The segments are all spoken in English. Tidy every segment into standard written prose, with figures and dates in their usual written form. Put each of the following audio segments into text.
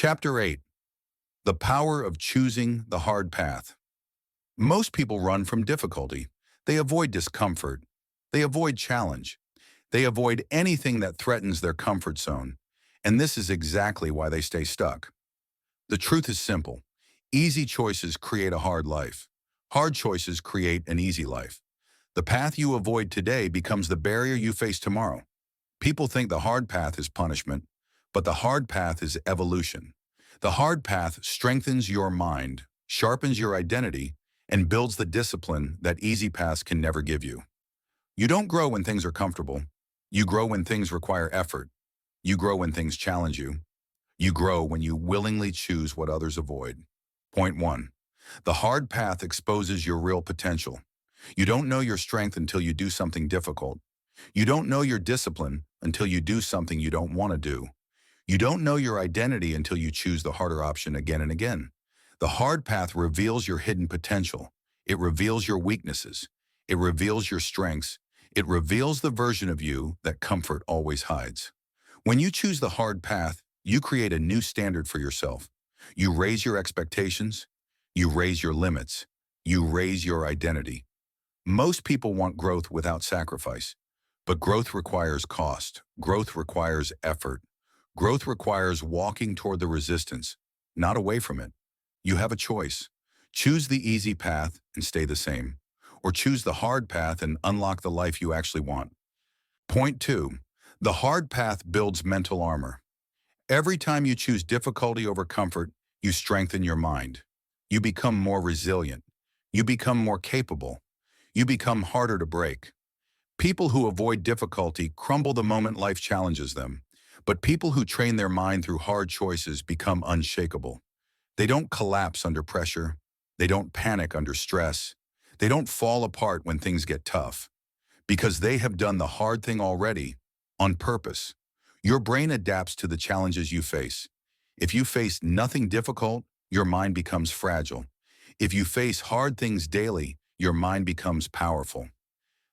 Chapter 8. The Power of Choosing the Hard Path. Most people run from difficulty. They avoid discomfort. They avoid challenge. They avoid anything that threatens their comfort zone. And this is exactly why they stay stuck. The truth is simple. Easy choices create a hard life. Hard choices create an easy life. The path you avoid today becomes the barrier you face tomorrow. People think the hard path is punishment, but the hard path is evolution. The hard path strengthens your mind, sharpens your identity, and builds the discipline that easy paths can never give you. You don't grow when things are comfortable. You grow when things require effort. You grow when things challenge you. You grow when you willingly choose what others avoid. Point 1. The hard path exposes your real potential. You don't know your strength until you do something difficult. You don't know your discipline until you do something you don't want to do. You don't know your identity until you choose the harder option again and again. The hard path reveals your hidden potential. It reveals your weaknesses. It reveals your strengths. It reveals the version of you that comfort always hides. When you choose the hard path, you create a new standard for yourself. You raise your expectations. You raise your limits. You raise your identity. Most people want growth without sacrifice. But growth requires cost. Growth requires effort. Growth requires walking toward the resistance, not away from it. You have a choice. Choose the easy path and stay the same, or choose the hard path and unlock the life you actually want. Point 2. The hard path builds mental armor. Every time you choose difficulty over comfort, you strengthen your mind. You become more resilient. You become more capable. You become harder to break. People who avoid difficulty crumble the moment life challenges them. But people who train their mind through hard choices become unshakable. They don't collapse under pressure. They don't panic under stress. They don't fall apart when things get tough. Because they have done the hard thing already, on purpose. Your brain adapts to the challenges you face. If you face nothing difficult, your mind becomes fragile. If you face hard things daily, your mind becomes powerful.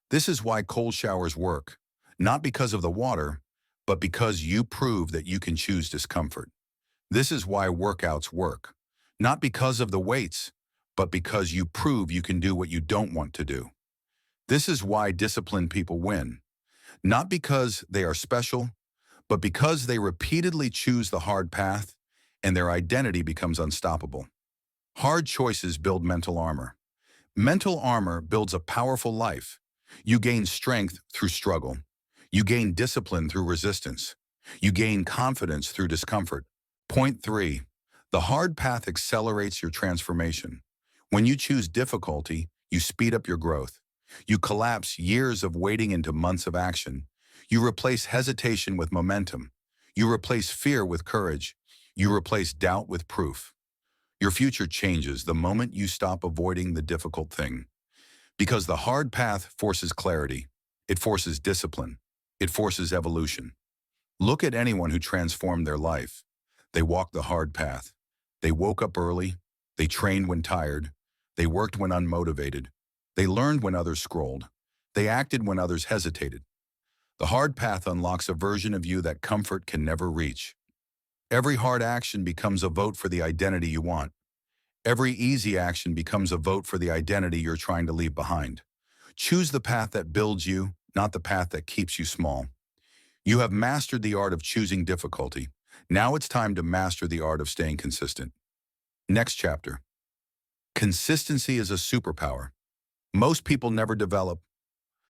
This is why cold showers work, not because of the water, but because you prove that you can choose discomfort. This is why workouts work, not because of the weights, but because you prove you can do what you don't want to do. This is why disciplined people win, not because they are special, but because they repeatedly choose the hard path and their identity becomes unstoppable. Hard choices build mental armor. Mental armor builds a powerful life. You gain strength through struggle. You gain discipline through resistance. You gain confidence through discomfort. Point 3. The hard path accelerates your transformation. When you choose difficulty, you speed up your growth. You collapse years of waiting into months of action. You replace hesitation with momentum. You replace fear with courage. You replace doubt with proof. Your future changes the moment you stop avoiding the difficult thing. Because the hard path forces clarity. It forces discipline. It forces evolution. Look at anyone who transformed their life. They walked the hard path. They woke up early. They trained when tired. They worked when unmotivated. They learned when others scrolled. They acted when others hesitated. The hard path unlocks a version of you that comfort can never reach. Every hard action becomes a vote for the identity you want. Every easy action becomes a vote for the identity you're trying to leave behind. Choose the path that builds you, not the path that keeps you small. You have mastered the art of choosing difficulty. Now it's time to master the art of staying consistent. Next chapter. Consistency is a superpower. Most people never develop